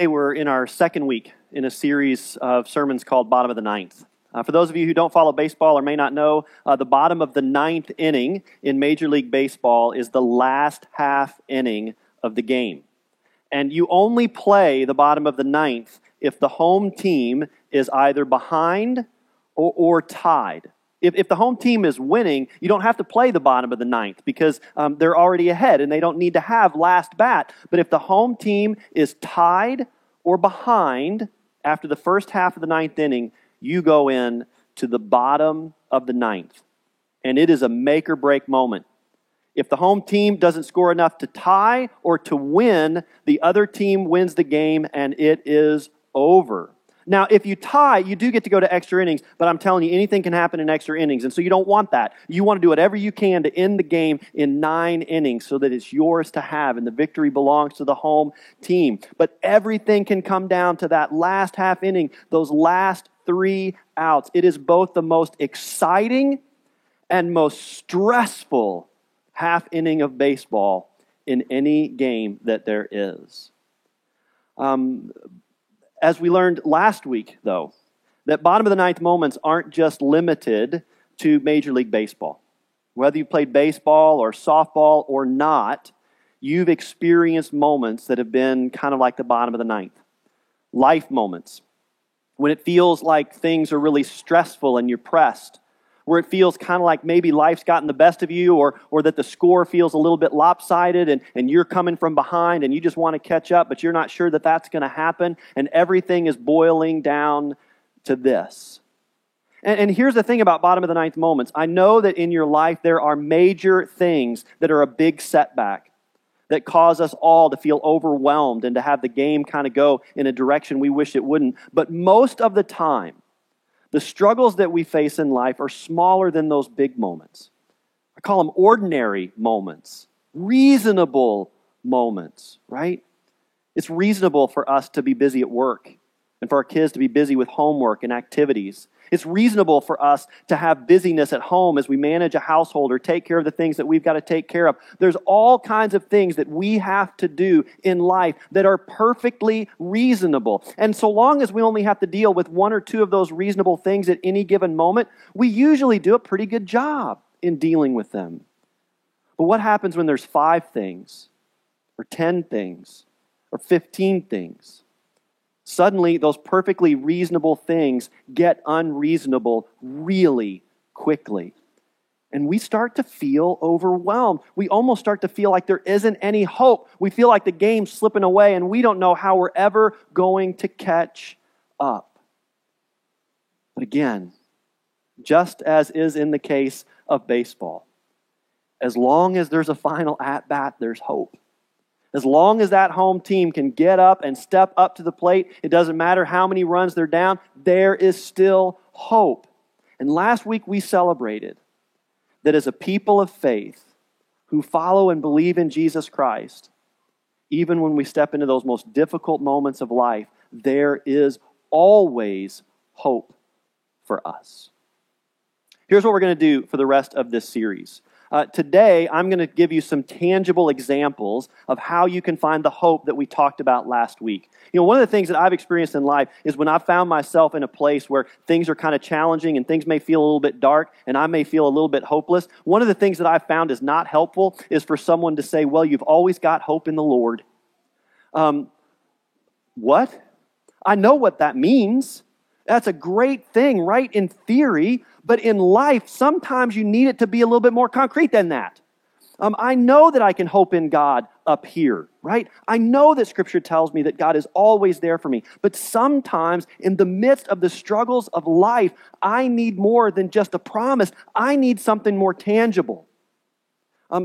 We're in our second week in a series of sermons called Bottom of the Ninth. For those of you who don't follow baseball or may not know, the bottom of the ninth inning in Major League Baseball is the last half inning of the game. And you only play the bottom of the ninth if the home team is either behind or tied. If the home team is winning, you don't have to play the bottom of the ninth because they're already ahead and they don't need to have last bat. But if the home team is tied or behind after the first half of the ninth inning, you go in to the bottom of the ninth. And it is a make or break moment. If the home team doesn't score enough to tie or to win, the other team wins the game and it is over. Now, if you tie, you do get to go to extra innings, but I'm telling you, anything can happen in extra innings, and so you don't want that. You want to do whatever you can to end the game in 9 innings so that it's yours to have, and the victory belongs to the home team. But everything can come down to that last half inning, those last 3 outs. It is both the most exciting and most stressful half inning of baseball in any game that there is. As we learned last week, though, that bottom of the ninth moments aren't just limited to Major League Baseball. Whether you played baseball or softball or not, you've experienced moments that have been kind of like the bottom of the ninth. Life moments. When it feels like things are really stressful and you're pressed. Where it feels kind of like maybe life's gotten the best of you or that the score feels a little bit lopsided and you're coming from behind and you just want to catch up, but you're not sure that that's going to happen, and everything is boiling down to this. And here's the thing about bottom of the ninth moments. I know that in your life there are major things that are a big setback that cause us all to feel overwhelmed and to have the game kind of go in a direction we wish it wouldn't. But most of the time, the struggles that we face in life are smaller than those big moments. I call them ordinary moments, reasonable moments, right? It's reasonable for us to be busy at work and for our kids to be busy with homework and activities. It's reasonable for us to have busyness at home as we manage a household or take care of the things that we've got to take care of. There's all kinds of things that we have to do in life that are perfectly reasonable. And so long as we only have to deal with 1 or 2 of those reasonable things at any given moment, we usually do a pretty good job in dealing with them. But what happens when there's 5 things, or 10 things, or 15 things? Suddenly, those perfectly reasonable things get unreasonable really quickly. And we start to feel overwhelmed. We almost start to feel like there isn't any hope. We feel like the game's slipping away and we don't know how we're ever going to catch up. But again, just as is in the case of baseball, as long as there's a final at-bat, there's hope. As long as that home team can get up and step up to the plate, it doesn't matter how many runs they're down, there is still hope. And last week we celebrated that as a people of faith who follow and believe in Jesus Christ, even when we step into those most difficult moments of life, there is always hope for us. Here's what we're going to do for the rest of this series. Today, I'm going to give you some tangible examples of how you can find the hope that we talked about last week. You know, one of the things that I've experienced in life is when I've found myself in a place where things are kind of challenging and things may feel a little bit dark and I may feel a little bit hopeless. One of the things that I've found is not helpful is for someone to say, well, you've always got hope in the Lord. What? I know what that means. That's a great thing, right, in theory, but in life, sometimes you need it to be a little bit more concrete than that. I know that I can hope in God up here, right? I know that Scripture tells me that God is always there for me, but sometimes in the midst of the struggles of life, I need more than just a promise. I need something more tangible.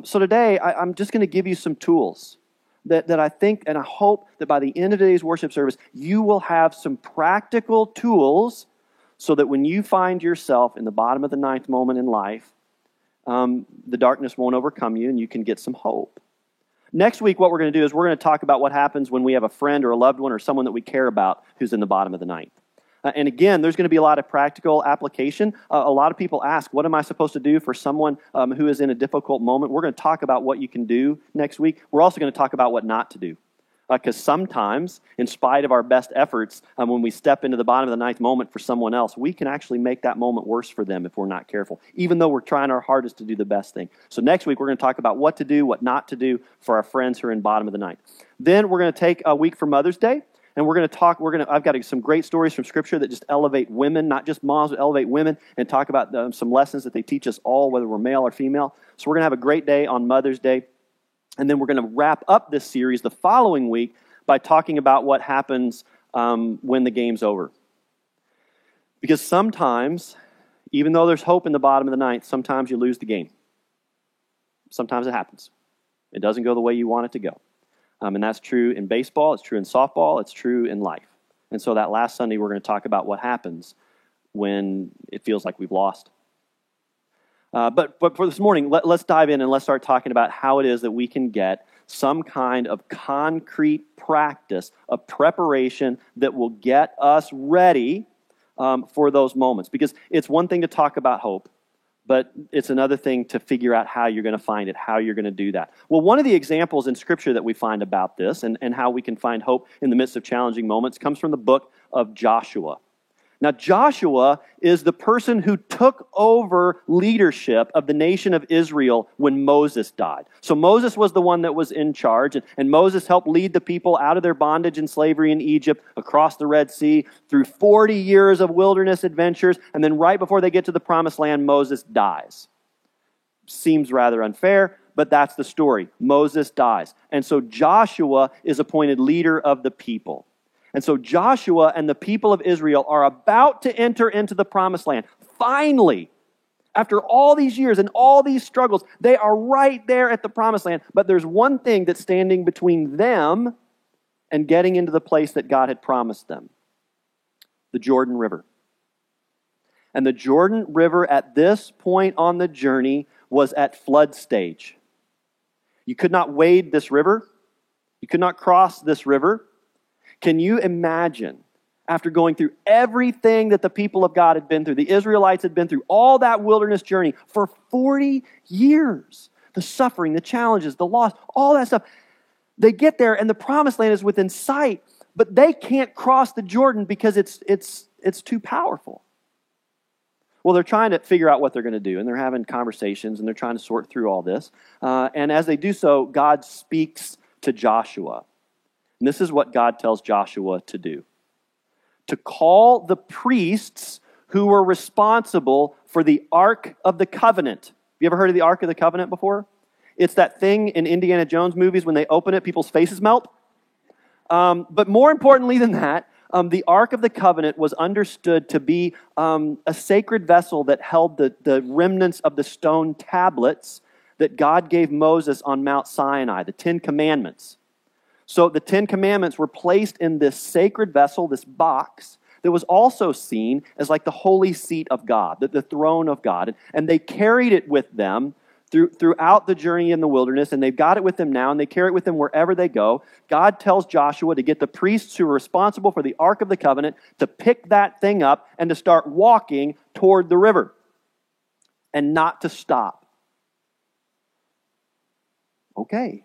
So today, I'm just going to give you some tools that I think and I hope that by the end of today's worship service, you will have some practical tools so that when you find yourself in the bottom of the ninth moment in life, the darkness won't overcome you and you can get some hope. Next week, what we're going to do is we're going to talk about what happens when we have a friend or a loved one or someone that we care about who's in the bottom of the ninth. And again, there's going to be a lot of practical application. A lot of people ask, what am I supposed to do for someone who is in a difficult moment? We're going to talk about what you can do next week. We're also going to talk about what not to do. Because sometimes, in spite of our best efforts, when we step into the bottom of the ninth moment for someone else, we can actually make that moment worse for them if we're not careful, even though we're trying our hardest to do the best thing. So next week, we're going to talk about what to do, what not to do for our friends who are in bottom of the ninth. Then we're going to take a week for Mother's Day, and we're going to talk, I've got some great stories from Scripture that just elevate women, not just moms, but elevate women, and talk about some lessons that they teach us all, whether we're male or female. So we're going to have a great day on Mother's Day. And then we're going to wrap up this series the following week by talking about what happens when the game's over. Because sometimes, even though there's hope in the bottom of the ninth, sometimes you lose the game. Sometimes it happens. It doesn't go the way you want it to go. And that's true in baseball, it's true in softball, it's true in life. And so that last Sunday, we're going to talk about what happens when it feels like we've lost. But for this morning, let's dive in and let's start talking about how it is that we can get some kind of concrete practice, a preparation that will get us ready for those moments. Because it's one thing to talk about hope, but it's another thing to figure out how you're going to find it, how you're going to do that. Well, one of the examples in Scripture that we find about this and how we can find hope in the midst of challenging moments comes from the book of Joshua. Now, Joshua is the person who took over leadership of the nation of Israel when Moses died. So Moses was the one that was in charge, and Moses helped lead the people out of their bondage and slavery in Egypt, across the Red Sea, through 40 years of wilderness adventures, and then right before they get to the Promised Land, Moses dies. Seems rather unfair, but that's the story. Moses dies. And so Joshua is appointed leader of the people. And so Joshua and the people of Israel are about to enter into the Promised Land. Finally, after all these years and all these struggles, they are right there at the Promised Land. But there's one thing that's standing between them and getting into the place that God had promised them: the Jordan River. And the Jordan River at this point on the journey was at flood stage. You could not wade this river. You could not cross this river. Can you imagine, after going through everything that the people of God had been through, the Israelites had been through, all that wilderness journey for 40 years, the suffering, the challenges, the loss, all that stuff. They get there and the Promised Land is within sight, but they can't cross the Jordan because it's too powerful. Well, they're trying to figure out what they're going to do, and they're having conversations, and they're trying to sort through all this. And as they do so, God speaks to Joshua. And this is what God tells Joshua to do: to call the priests who were responsible for the Ark of the Covenant. Have you ever heard of the Ark of the Covenant before? It's that thing in Indiana Jones movies when they open it, people's faces melt. But more importantly than that, the Ark of the Covenant was understood to be a sacred vessel that held the remnants of the stone tablets that God gave Moses on Mount Sinai, the 10 Commandments. So the 10 Commandments were placed in this sacred vessel, this box, that was also seen as like the holy seat of God, the throne of God. And they carried it with them throughout the journey in the wilderness, and they've got it with them now, and they carry it with them wherever they go. God tells Joshua to get the priests who are responsible for the Ark of the Covenant to pick that thing up and to start walking toward the river and not to stop. Okay.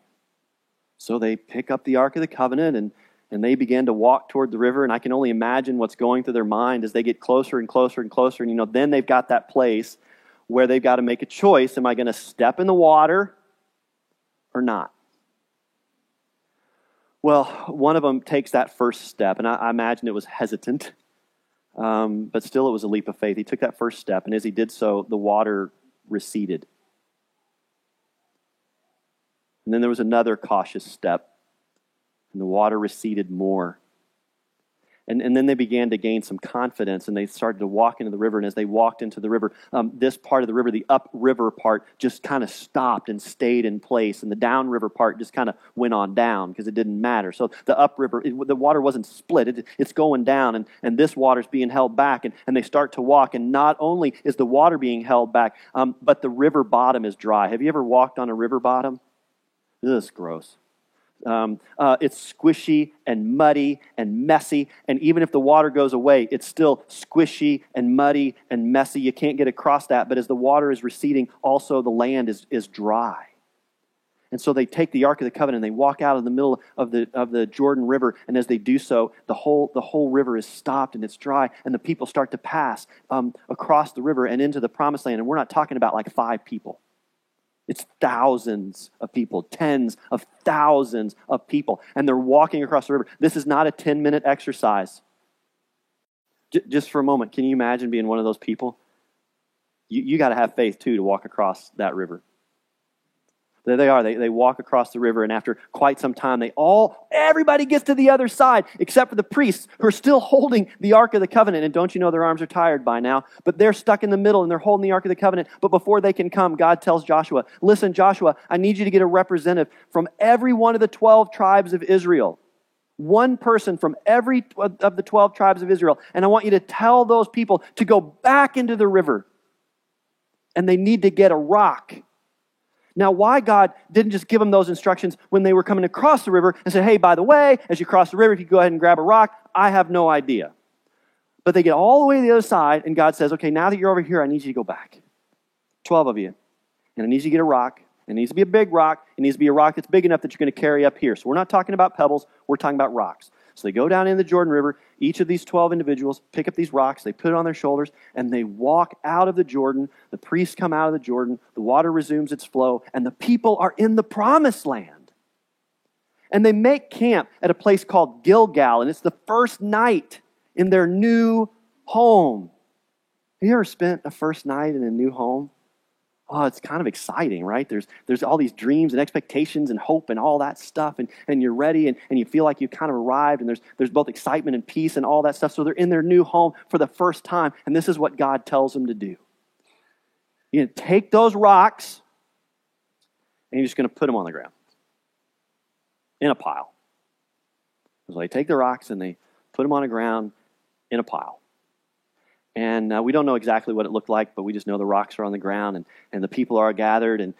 So they pick up the Ark of the Covenant and they begin to walk toward the river, and I can only imagine what's going through their mind as they get closer and closer and closer. And then they've got that place where they've got to make a choice. Am I going to step in the water or not? Well, one of them takes that first step, and I imagine it was hesitant, but still it was a leap of faith. He took that first step, and as he did so, the water receded. And then there was another cautious step, and the water receded more. And then they began to gain some confidence, and they started to walk into the river. And as they walked into the river, this part of the river, the upriver part, just kind of stopped and stayed in place. And the downriver part just kind of went on down because it didn't matter. So the upriver, the water wasn't split. It's going down, and this water's being held back. And they start to walk, and not only is the water being held back, but the river bottom is dry. Have you ever walked on a river bottom? This is gross. It's squishy and muddy and messy, and even if the water goes away, it's still squishy and muddy and messy. You can't get across that, but as the water is receding, also the land is dry. And so they take the Ark of the Covenant and they walk out in the middle of the Jordan River. And as they do so, the whole river is stopped and it's dry. And the people start to pass across the river and into the Promised Land. And we're not talking about like 5 people. It's thousands of people, tens of thousands of people. And they're walking across the river. This is not a 10-minute exercise. Just for a moment, can you imagine being one of those people? You got to have faith, too, to walk across that river. There they are. They walk across the river, and after quite some time, everybody gets to the other side, except for the priests who are still holding the Ark of the Covenant. And don't you know their arms are tired by now? But they're stuck in the middle, and they're holding the Ark of the Covenant. But before they can come, God tells Joshua, listen, Joshua, I need you to get a representative from every one of the 12 tribes of Israel. One person from every of the 12 tribes of Israel. And I want you to tell those people to go back into the river. And they need to get a rock. Now, why God didn't just give them those instructions when they were coming across the river and say, hey, by the way, as you cross the river, if you go ahead and grab a rock, I have no idea. But they get all the way to the other side, and God says, okay, now that you're over here, I need you to go back. 12 of you. And I need you to get a rock. It needs to be a big rock. It needs to be a rock that's big enough that you're going to carry up here. So we're not talking about pebbles. We're talking about rocks. So they go down in the Jordan River. Each of these 12 individuals pick up these rocks. They put it on their shoulders, and they walk out of the Jordan. The priests come out of the Jordan. The water resumes its flow, and the people are in the Promised Land. And they make camp at a place called Gilgal, and it's the first night in their new home. Have you ever spent a first night in a new home? Oh, it's kind of exciting, right? There's all these dreams and expectations and hope and all that stuff, and you're ready and you feel like you've kind of arrived, and there's both excitement and peace and all that stuff. So they're in their new home for the first time, and this is what God tells them to do. You're going to take those rocks, and you're just going to put them on the ground in a pile. So they take the rocks and they put them on the ground in a pile. And we don't know exactly what it looked like, but we just know the rocks are on the ground and the people are gathered.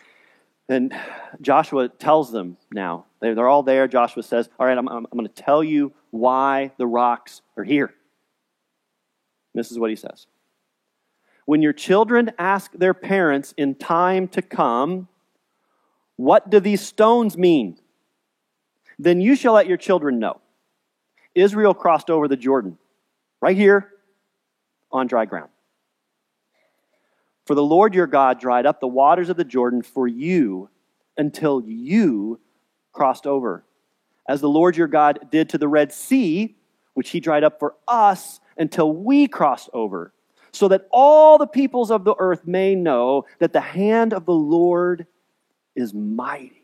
And Joshua tells them now. They're all there. Joshua says, all right, I'm going to tell you why the rocks are here. This is what he says. When your children ask their parents in time to come, what do these stones mean? Then you shall let your children know. Israel crossed over the Jordan, right here, on dry ground. For the Lord your God dried up the waters of the Jordan for you until you crossed over. As the Lord your God did to the Red Sea, which he dried up for us until we crossed over, so that all the peoples of the earth may know that the hand of the Lord is mighty.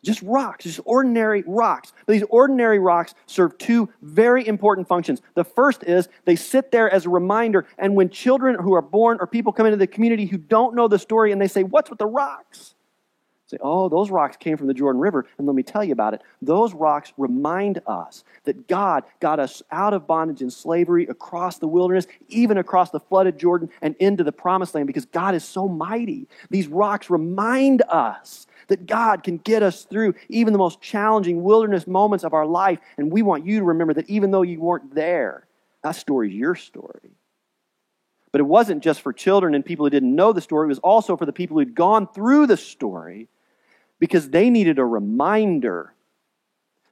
Just rocks, just ordinary rocks. But these ordinary rocks serve 2 very important functions. The first is they sit there as a reminder, and when children who are born or people come into the community who don't know the story and they say, what's with the rocks? Say, oh, those rocks came from the Jordan River, and let me tell you about it. Those rocks remind us that God got us out of bondage and slavery across the wilderness, even across the flooded Jordan and into the Promised Land, because God is so mighty. These rocks remind us that God can get us through even the most challenging wilderness moments of our life. And we want you to remember that even though you weren't there, that story is your story. But it wasn't just for children and people who didn't know the story. It was also for the people who'd gone through the story, because they needed a reminder.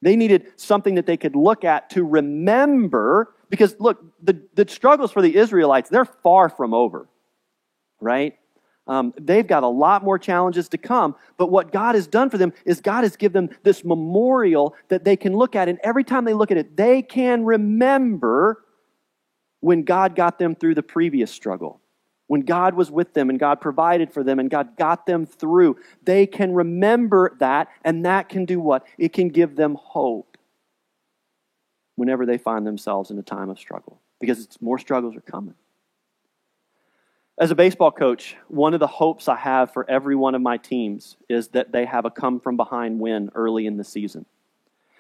They needed something that they could look at to remember. Because look, the struggles for the Israelites, they're far from over, right? They've got a lot more challenges to come, but what God has done for them is God has given them this memorial that they can look at, and every time they look at it, they can remember when God got them through the previous struggle, when God was with them and God provided for them and God got them through. They can remember that, and that can do what? It can give them hope whenever they find themselves in a time of struggle, because more struggles are coming. As a baseball coach, one of the hopes I have for every one of my teams is that they have a come-from-behind win early in the season.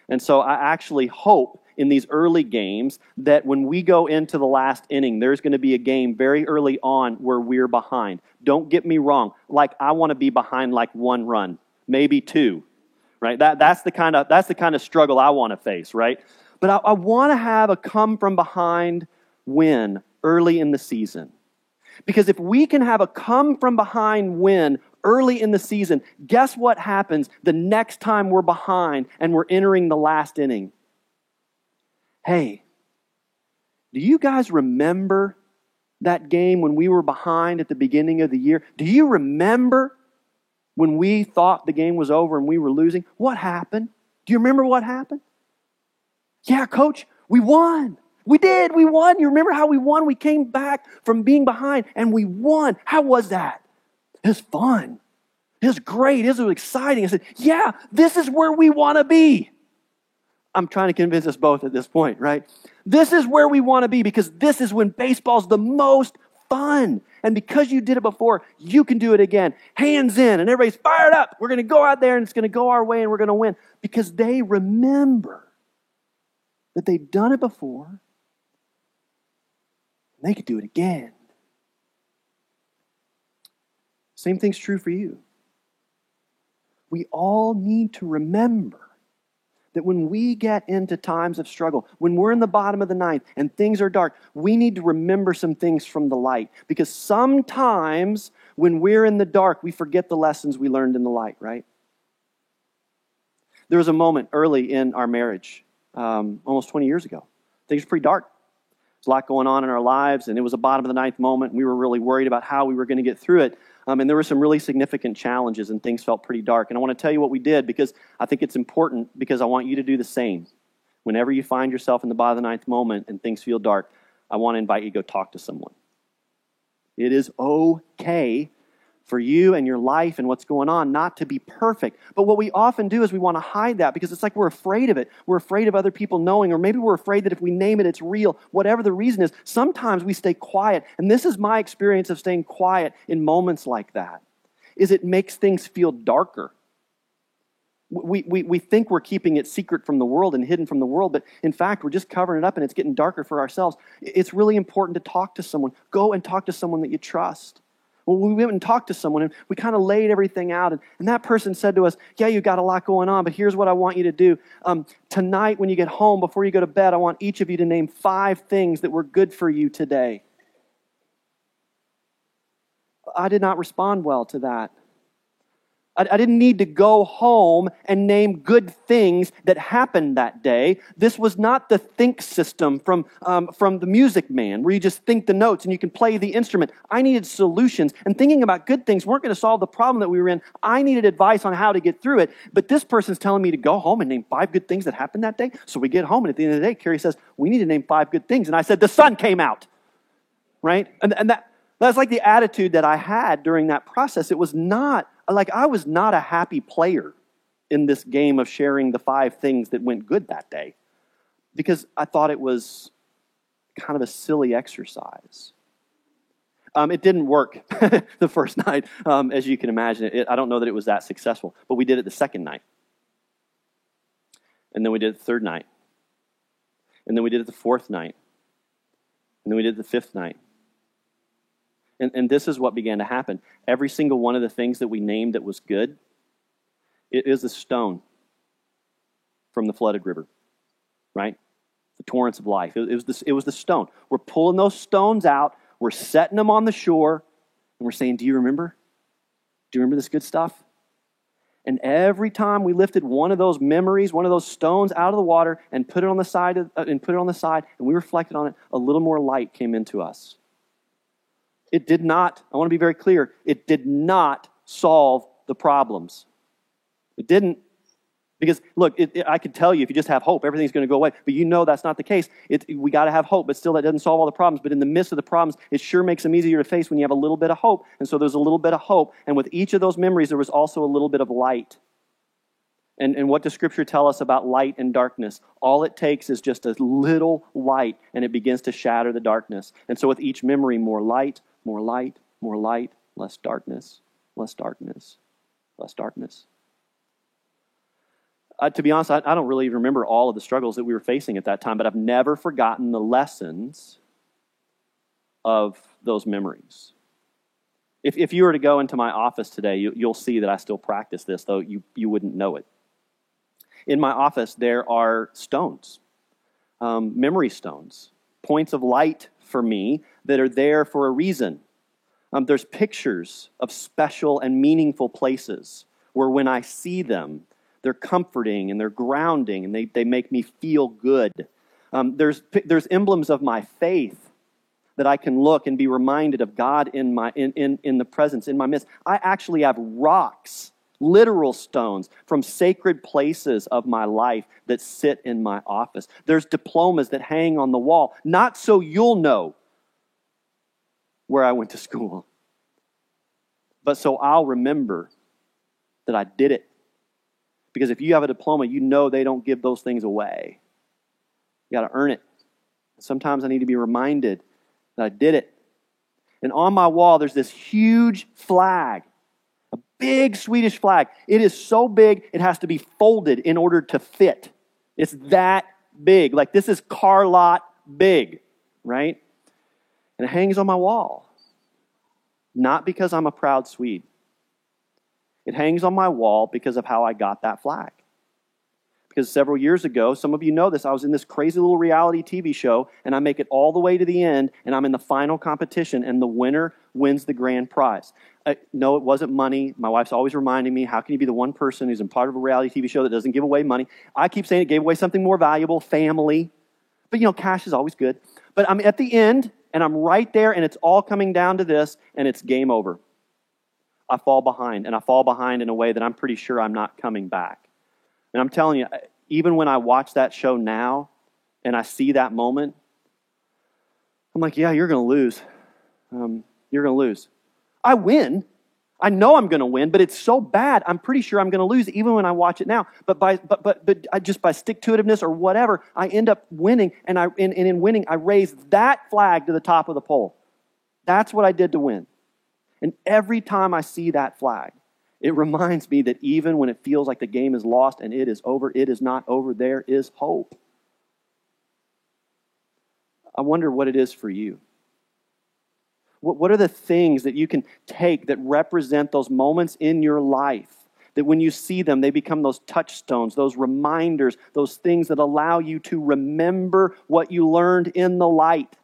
And so I actually hope in these early games that when we go into the last inning, there's going to be a game very early on where we're behind. Don't get me wrong. Like, I want to be behind like 1 run, maybe 2, right? That's the kind of struggle I want to face, right? But I want to have a come-from-behind win early in the season. Because if we can have a come-from-behind win early in the season, guess what happens the next time we're behind and we're entering the last inning? Hey, do you guys remember that game when we were behind at the beginning of the year? Do you remember when we thought the game was over and we were losing? What happened? Do you remember what happened? Yeah, coach, we won. We did. We won. You remember how we won? We came back from being behind and we won. How was that? It was fun. It was great. It was exciting. I said, yeah, this is where we want to be. I'm trying to convince us both at this point, right? This is where we want to be because this is when baseball's the most fun. And because you did it before, you can do it again. Hands in, and everybody's fired up. We're going to go out there and it's going to go our way and we're going to win. Because they remember that they've done it before and they could do it again. Same thing's true for you. We all need to remember that when we get into times of struggle, when we're in the bottom of the ninth and things are dark, we need to remember some things from the light. Because sometimes when we're in the dark, we forget the lessons we learned in the light, right? There was a moment early in our marriage, almost 20 years ago. Things were pretty dark. There's a lot going on in our lives, and it was a bottom of the ninth moment. We were really worried about how we were going to get through it. And there were some really significant challenges, and things felt pretty dark. And I want to tell you what we did because I think it's important because I want you to do the same. Whenever you find yourself in the bottom of the ninth moment and things feel dark, I want to invite you to go talk to someone. It is okay for you and your life and what's going on not to be perfect. But what we often do is we want to hide that because it's like we're afraid of it. We're afraid of other people knowing, or maybe we're afraid that if we name it, it's real. Whatever the reason is, sometimes we stay quiet. And this is my experience of staying quiet in moments like that, is it makes things feel darker. We think we're keeping it secret from the world and hidden from the world, but in fact, we're just covering it up and it's getting darker for ourselves. It's really important to talk to someone. Go and talk to someone that you trust. Well, we went and talked to someone and we kind of laid everything out. And that person said to us, yeah, you got a lot going on, but here's what I want you to do. Tonight when you get home, before you go to bed, I want each of you to name 5 things that were good for you today. I did not respond well to that. I didn't need to go home and name good things that happened that day. This was not the think system from the Music Man, where you just think the notes and you can play the instrument. I needed solutions, and thinking about good things weren't going to solve the problem that we were in. I needed advice on how to get through it, but this person's telling me to go home and name 5 good things that happened that day. So we get home, and at the end of the day, Carrie says, we need to name 5 good things. And I said, the sun came out, right? And that's like the attitude that I had during that process. It was not, like I was not a happy player in this game of sharing the 5 things that went good that day because I thought it was kind of a silly exercise. It didn't work the first night, as you can imagine. I don't know that it was that successful, but we did it the second night. And then we did it the third night. And then we did it the fourth night. And then we did it the 5th night. And this is what began to happen. Every single one of the things that we named that was good, it is a stone from the flooded river, right? The torrents of life. It was the stone. We're pulling those stones out. We're setting them on the shore. And we're saying, do you remember? Do you remember this good stuff? And every time we lifted one of those memories, one of those stones out of the water and put it on the side, and we reflected on it, a little more light came into us. It did not, I want to be very clear, it did not solve the problems. It didn't. Because, look, I could tell you if you just have hope, everything's going to go away. But you know that's not the case. We got to have hope, but still that doesn't solve all the problems. But in the midst of the problems, it sure makes them easier to face when you have a little bit of hope. And so there's a little bit of hope. And with each of those memories, there was also a little bit of light. And what does Scripture tell us about light and darkness? All it takes is just a little light, and it begins to shatter the darkness. And so with each memory, more light, more light, more light, less darkness, less darkness, less darkness. To be honest, I don't really remember all of the struggles that we were facing at that time, but I've never forgotten the lessons of those memories. If you were to go into my office today, you'll see that I still practice this, though you wouldn't know it. In my office, there are stones, memory stones, points of light for me that are there for a reason. There's pictures of special and meaningful places where when I see them, they're comforting and they're grounding and they make me feel good. There's emblems of my faith that I can look and be reminded of God in the presence, in my midst. I actually have rocks, literal stones from sacred places of my life that sit in my office. There's diplomas that hang on the wall, not so you'll know where I went to school, but so I'll remember that I did it. Because if you have a diploma, you know they don't give those things away. You got to earn it. Sometimes I need to be reminded that I did it. And on my wall, there's this huge flag, a big Swedish flag. It is so big, it has to be folded in order to fit. It's that big. Like this is car lot big, right? And it hangs on my wall. Not because I'm a proud Swede. It hangs on my wall because of how I got that flag. Because several years ago, some of you know this, I was in this crazy little reality TV show, and I make it all the way to the end, and I'm in the final competition, and the winner wins the grand prize. No, it wasn't money. My wife's always reminding me, how can you be the one person who's in part of a reality TV show that doesn't give away money? I keep saying it gave away something more valuable, family. But cash is always good. But I'm at the end, and I'm right there, and it's all coming down to this, and it's game over. I fall behind, and I fall behind in a way that I'm pretty sure I'm not coming back. And I'm telling you, even when I watch that show now, and I see that moment, I'm like, yeah, you're going to lose. You're going to lose. I win. I know I'm going to win, but it's so bad, I'm pretty sure I'm going to lose even when I watch it now. But just by stick-to-itiveness or whatever, I end up winning, and in winning, I raise that flag to the top of the pole. That's what I did to win. And every time I see that flag, it reminds me that even when it feels like the game is lost and it is over, it is not over. There is hope. I wonder what it is for you. What are the things that you can take that represent those moments in your life, that when you see them, they become those touchstones, those reminders, those things that allow you to remember what you learned in the light?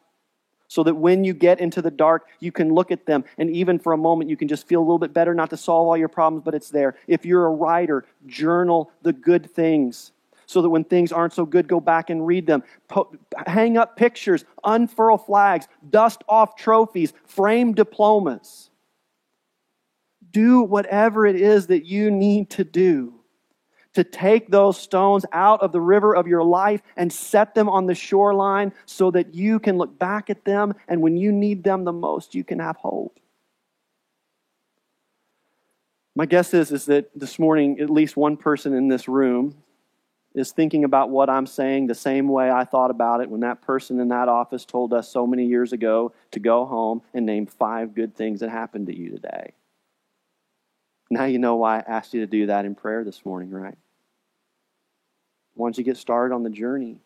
So that when you get into the dark, you can look at them, and even for a moment, you can just feel a little bit better, not to solve all your problems, but it's there. If you're a writer, journal the good things, so that when things aren't so good, go back and read them. Hang up pictures, unfurl flags, dust off trophies, frame diplomas. Do whatever it is that you need to do to take those stones out of the river of your life and set them on the shoreline so that you can look back at them, and when you need them the most, you can have hope. My guess is that this morning, at least one person in this room is thinking about what I'm saying the same way I thought about it when that person in that office told us so many years ago to go home and name 5 good things that happened to you today. Now you know why I asked you to do that in prayer this morning, right? Why don't you get started on the journey?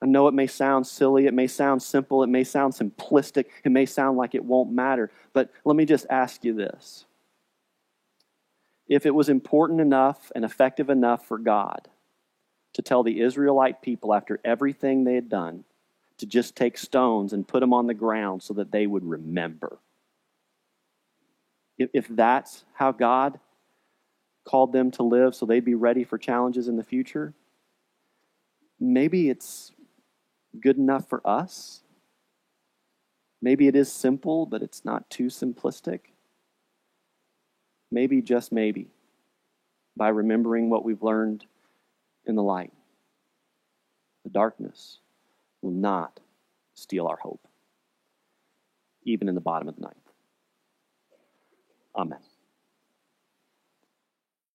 I know it may sound silly, it may sound simple, it may sound simplistic, it may sound like it won't matter, but let me just ask you this. If it was important enough and effective enough for God to tell the Israelite people after everything they had done to just take stones and put them on the ground so that they would remember, if that's how God called them to live so they'd be ready for challenges in the future, maybe it's good enough for us. Maybe it is simple, but it's not too simplistic. Maybe, just maybe, by remembering what we've learned in the light, the darkness will not steal our hope, even in the bottom of the night. Amen.